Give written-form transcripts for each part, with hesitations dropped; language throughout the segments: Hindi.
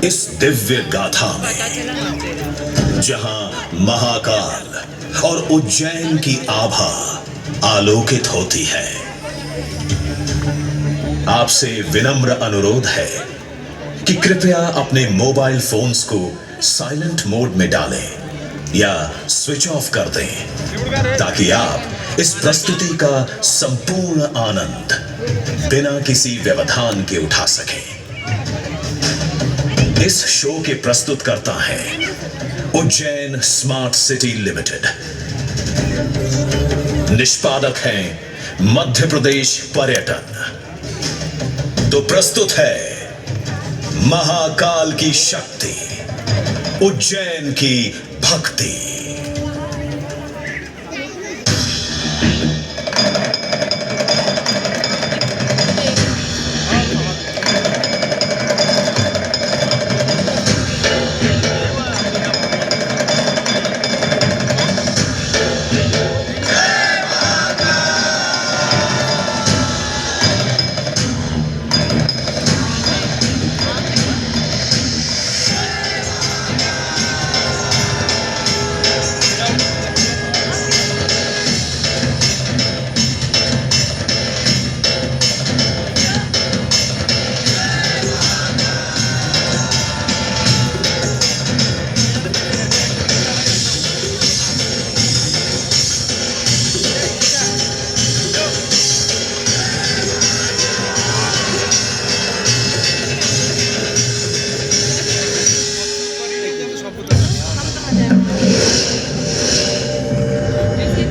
इस दिव्य गाथा में जहां महाकाल और उज्जैन की आभा आलोकित होती है, आपसे विनम्र अनुरोध है कि कृपया अपने मोबाइल फोन्स को साइलेंट मोड में डालें या स्विच ऑफ कर दें ताकि आप इस प्रस्तुति का संपूर्ण आनंद बिना किसी व्यवधान के उठा सकें। इस शो के प्रस्तुतकर्ता हैं उज्जैन स्मार्ट सिटी लिमिटेड, निष्पादक हैं मध्य प्रदेश पर्यटन। तो प्रस्तुत है महाकाल की शक्ति, उज्जैन की भक्ति।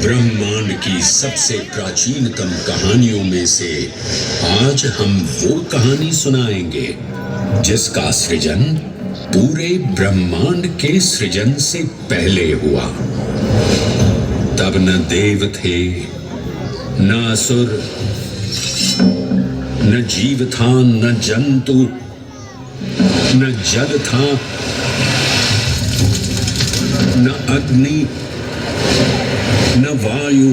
ब्रह्मांड की सबसे प्राचीनतम कहानियों में से आज हम वो कहानी सुनाएंगे जिसका सृजन पूरे ब्रह्मांड के सृजन से पहले हुआ। तब न देव थे, न असुर, न जीव था, न जंतु, न जल था, न अग्नि, न वायु,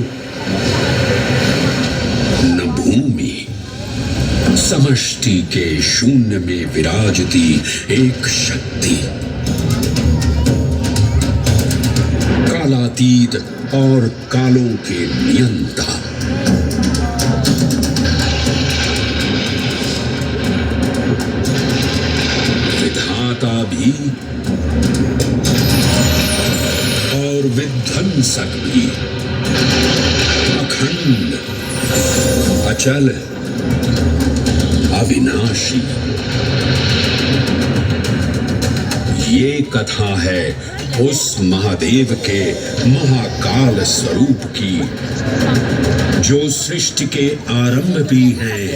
न भूमि। समष्टि के शून्य में विराजती एक शक्ति, कालातीत और कालों के नियंता। विधाता भी और विध्वंसक भी, अखंड, अचल, अविनाशी। ये कथा है उस महादेव के महाकाल स्वरूप की, जो सृष्टि के आरंभ भी हैं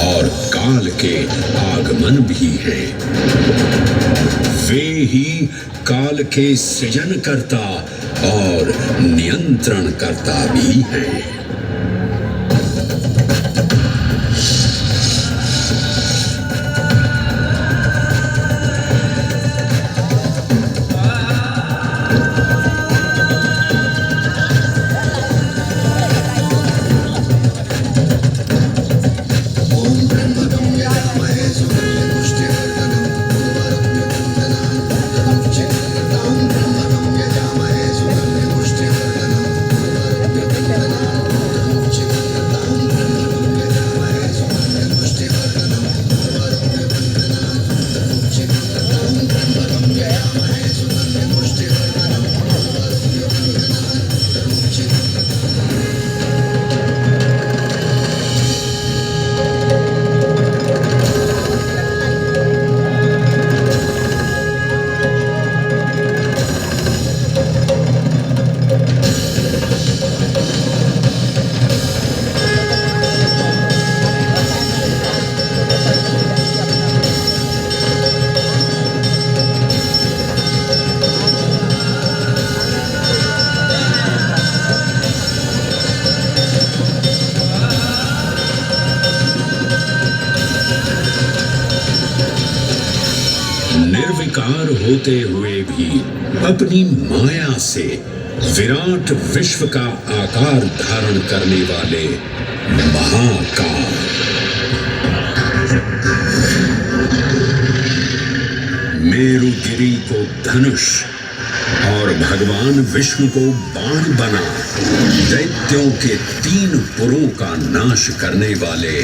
और काल के आगमन भी हैं। वे ही काल के सृजन करता और नियंत्रण करता भी हैं। निर्विकार होते हुए भी अपनी माया से विराट विश्व का आकार धारण करने वाले महाकाल। श्री को धनुष और भगवान विष्णु को बाण बना दैत्यों के 3 पुरों का नाश करने वाले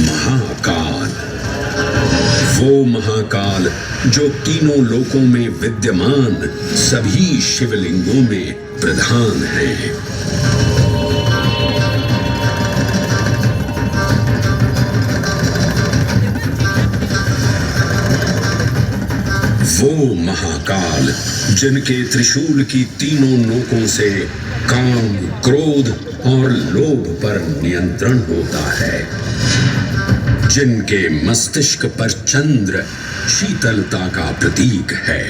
महाकाल। वो महाकाल जो तीनों लोकों में विद्यमान सभी शिवलिंगों में प्रधान है। वो महाकाल जिनके त्रिशूल की तीनों नोकों से काम, क्रोध और लोभ पर नियंत्रण होता है, जिनके मस्तिष्क पर चंद्र शीतलता का प्रतीक है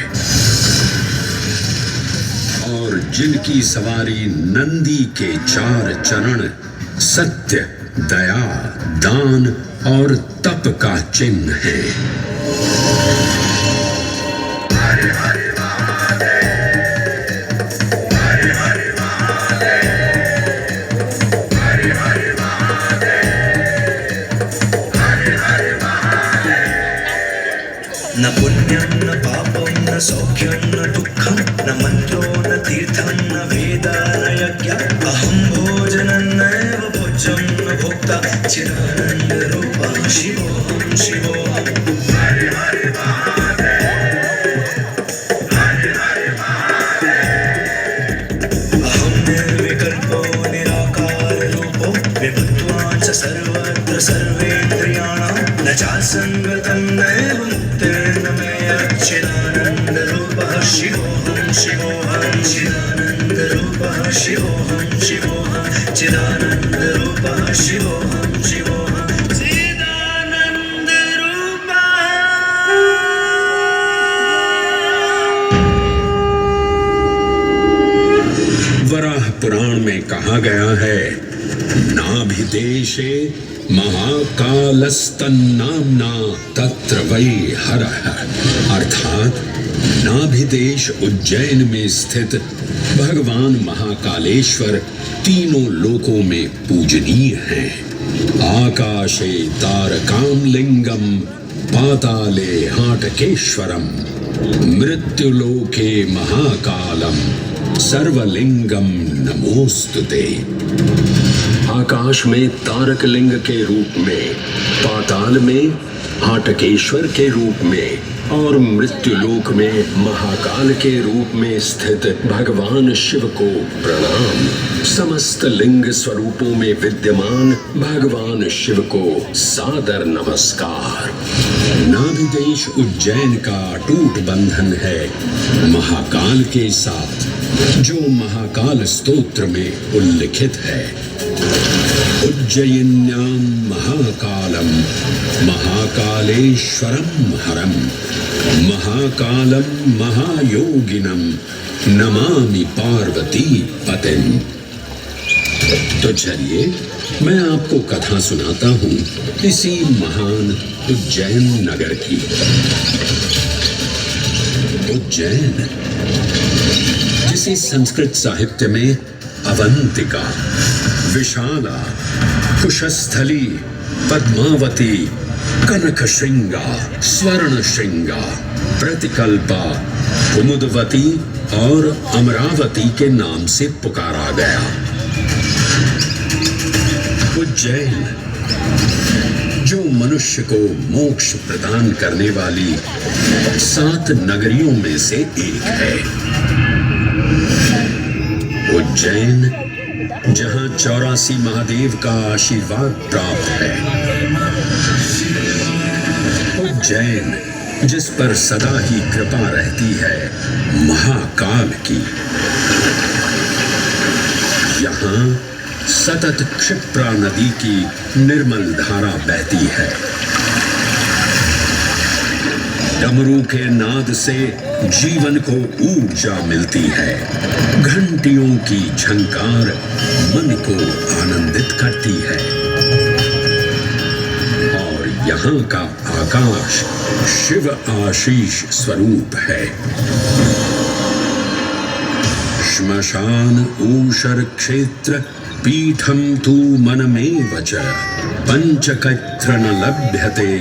और जिनकी सवारी नंदी के 4 चरण सत्य, दया, दान और तप का चिन्ह है। न पुण्यं न पापं न सौख्यं न दुःखं न मन्त्रो न तीर्थं न वेदा न यज्ञः अहं भोजनं नैव भोज्यं न भोक्ता चिदानन्दरूपः शिवोऽहं शिवोऽहम्। हरे हरे अहं निर्विकल्पो निराकाररूपो विभक्त्वा च सर्वत्र सर्वेन्द्रियाणां न चासङ्गतं नैव मुक्तेर्न मे चिदानन्दरूपः शिवोऽहं शिवोऽहं चिदानन्दरूपः शिवोऽहं शिवोऽहं चिदानन्दरूपः शिवोऽहं शिवोऽहं वराह पुराण में कहा गया है, नाभिदेशे महाकालस्तन्नाम्ना तत्र वै हरः, अर्थात नाभिदेश उज्जैन में स्थित भगवान महाकालेश्वर तीनों लोकों में पूजनीय हैं। आकाशे तारकामलिंगम पाताले हाटकेश्वरम मृत्युलोके महाकालम सर्वलिंगम नमोस्तुते। आकाश में तारक लिंग के रूप में, पाताल में हाटकेश्वर के रूप में और मृत्युलोक में महाकाल के रूप में स्थित भगवान शिव को प्रणाम। समस्त लिंग स्वरूपों में विद्यमान भगवान शिव को सादर नमस्कार। नाभिदेश उज्जैन का अटूट बंधन है महाकाल के साथ, जो महाकाल स्तोत्र में उल्लिखित है। उज्जयिन्यां महाकालम महाकालेश्वरम हरम महाकालम महायोगिनम नमामि पार्वती पतिं। तो चलिए मैं आपको कथा सुनाता हूँ इसी महान उज्जैन नगर की। उज्जैन जिसे संस्कृत साहित्य में अवंतिका, विशाला, कुशस्थली, पद्मावती, कनकशृंगा, स्वर्णशृंगा, प्रतिकल्पा, कुमुदवती और अमरावती के नाम से पुकारा गया। उज्जैन जो मनुष्य को मोक्ष प्रदान करने वाली 7 नगरियों में से एक है। उज्जैन जहां 84 महादेव का आशीर्वाद प्राप्त है। उज्जैन जिस पर सदा ही कृपा रहती है महाकाल की। यहाँ सतत क्षिप्रा नदी की निर्मल धारा बहती है। डमरू के नाद से जीवन को ऊर्जा मिलती है। घंटियों की झंकार मन को आनंदित करती है। और यहाँ का आकाश शिव आशीष स्वरूप है। श्मशान ऊषर क्षेत्र पीठम तू मनमेव च पंचकत्र न लभ्यते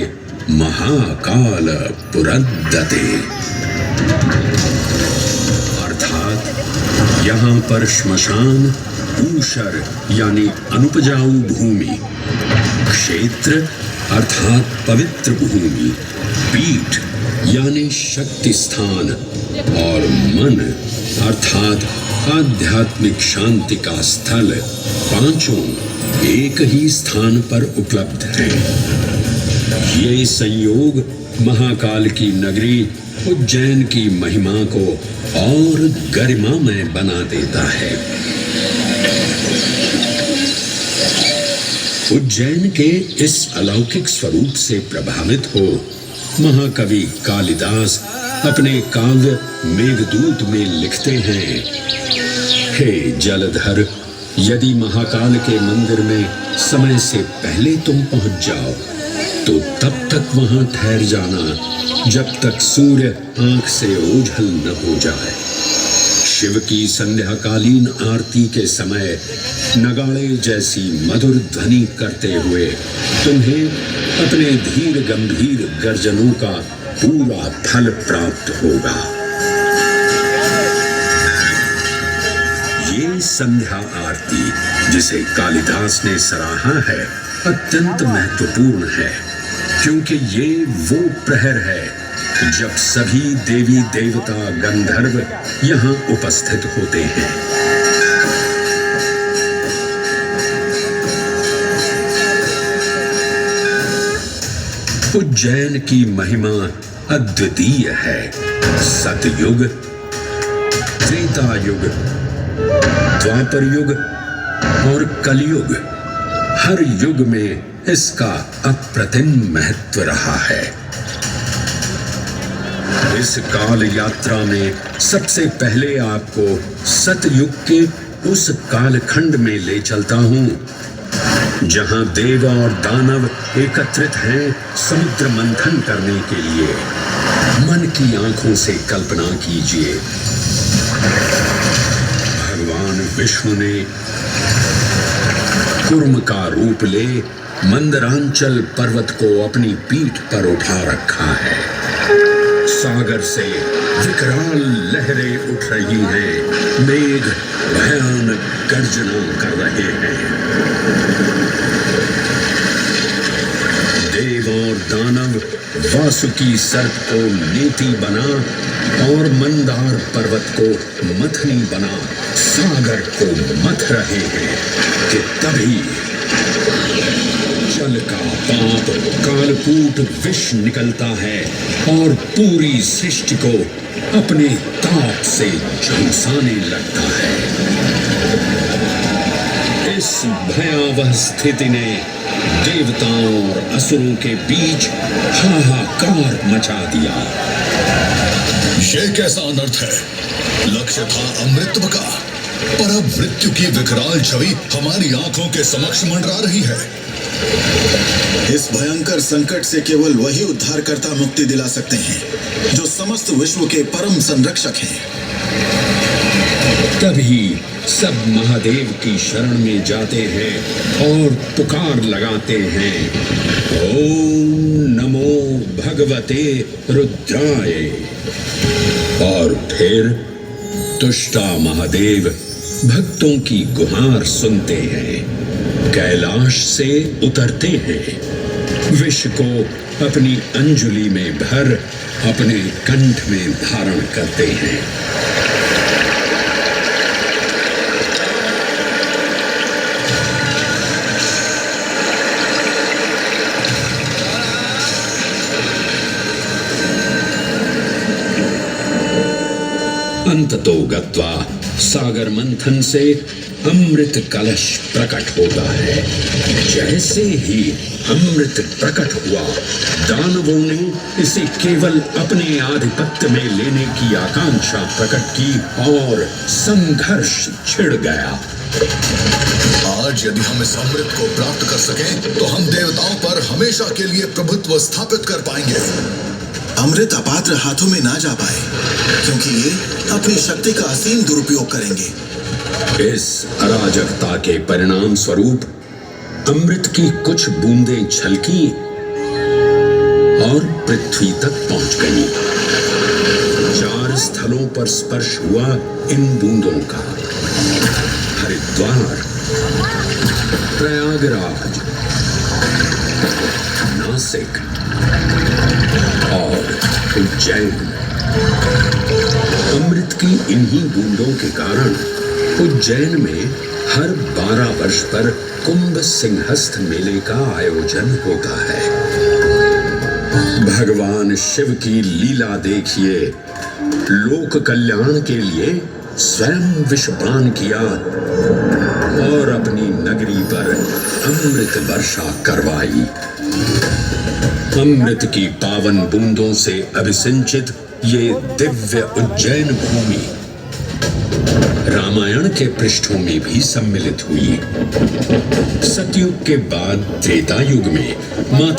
महाकाल पुरद्दते। यहाँ पर श्मशान, ऊषर यानी अनुपजाऊ भूमि, क्षेत्र अर्थात पवित्र भूमि, पीठ यानी शक्ति स्थान और मन अर्थात आध्यात्मिक शांति का स्थल पांचों एक ही स्थान पर उपलब्ध है। ये संयोग महाकाल की नगरी उज्जैन की महिमा को और गरिमामय बना देता है। उज्जैन के इस अलौकिक स्वरूप से प्रभावित हो महाकवि कालिदास अपने काव्य मेघदूत में लिखते हैं, हे जलधर, यदि महाकाल के मंदिर में समय से पहले तुम पहुंच जाओ तो तब तक वहां ठहर जाना जब तक सूर्य आंख से ओझल न हो जाए। शिव की संध्याकालीन आरती के समय नगाड़े जैसी मधुर ध्वनि करते हुए तुम्हें अपने धीर गंभीर गर्जनों का पूरा फल प्राप्त होगा। ये संध्या आरती जिसे कालिदास ने सराहा है अत्यंत महत्वपूर्ण है, क्योंकि ये वो प्रहर है जब सभी देवी देवता गंधर्व यहाँ उपस्थित होते हैं। उज्जैन की महिमा अद्वितीय है। सतयुग, त्रेता युग, द्वापर युग और कलयुग, हर युग में इसका अप्रतिम महत्व रहा है। इस काल यात्रा में सबसे पहले आपको सतयुग के उस कालखंड में ले चलता हूं जहां देव और दानव एकत्रित हैं समुद्र मंथन करने के लिए। मन की आंखों से कल्पना कीजिए, भगवान विष्णु ने कूर्म का रूप ले मंदरांचल पर्वत को अपनी पीठ पर उठा रखा है। सागर से विकराल लहरें उठ रही हैं, मेघ भयानक गर्जना कर रहे हैं। देव और दानव वासुकी सर्प को नीति बना और मंदार पर्वत को मथनी बना सागर को मथ रहे हैं कि तभी जल का पाप कालकूट विष निकलता है और पूरी सृष्टि को अपने ताप से झुलसाने लगता है। इस भयावह स्थिति ने देवताओं और असुरों के बीच हाहाकार मचा दिया। ये कैसा अनर्थ है? लक्ष्य था अमृतत्व का, पर अब मृत्यु की विकराल छवि हमारी आंखों के समक्ष मंडरा रही है। इस भयंकर संकट से केवल वही उद्धारकर्ता मुक्ति दिला सकते हैं जो समस्त विश्व के परम संरक्षक हैं। तभी सब महादेव की शरण में जाते हैं और पुकार लगाते हैं, ओम नमो भगवते रुद्राय। और फिर तुष्टा महादेव भक्तों की गुहार सुनते हैं, कैलाश से उतरते हैं, विष को अपनी अंजुलि में भर अपने कंठ में धारण करते हैं। अंततो गत्वा सागर मंथन से अमृत कलश प्रकट होता है। जैसे ही अमृत प्रकट हुआ, दानवों ने इसे केवल अपने आधिपत्य में लेने की आकांक्षा प्रकट की और संघर्ष छिड़ गया। आज यदि हम इस अमृत को प्राप्त कर सकें तो हम देवताओं पर हमेशा के लिए प्रभुत्व स्थापित कर पाएंगे। अमृत अपात्र हाथों में ना जा पाए, क्योंकि ये अपनी शक्ति का असीम दुरुपयोग करेंगे। इस अराजकता के परिणाम स्वरूप अमृत की कुछ बूंदें छलकी और पृथ्वी तक पहुंच गई। 4 स्थलों पर स्पर्श हुआ इन बूंदों का। हरिद्वार, प्रयागराज, नासिक और उज्जैन। अमृत की इन्हीं बूंदों के कारण उज्जैन में हर 12 वर्ष पर कुंभ सिंहस्थ मेले का आयोजन होता है। भगवान शिव की लीला देखिए, लोक कल्याण के लिए स्वयं विषपान किया और अपनी नगरी पर अमृत वर्षा करवाई। अमृत की पावन बूंदों से अभिसिंचित ये दिव्य उज्जैन भूमि रामायण के पृष्ठों में भी सम्मिलित हुई। सतयुग के बाद त्रेता युग में माता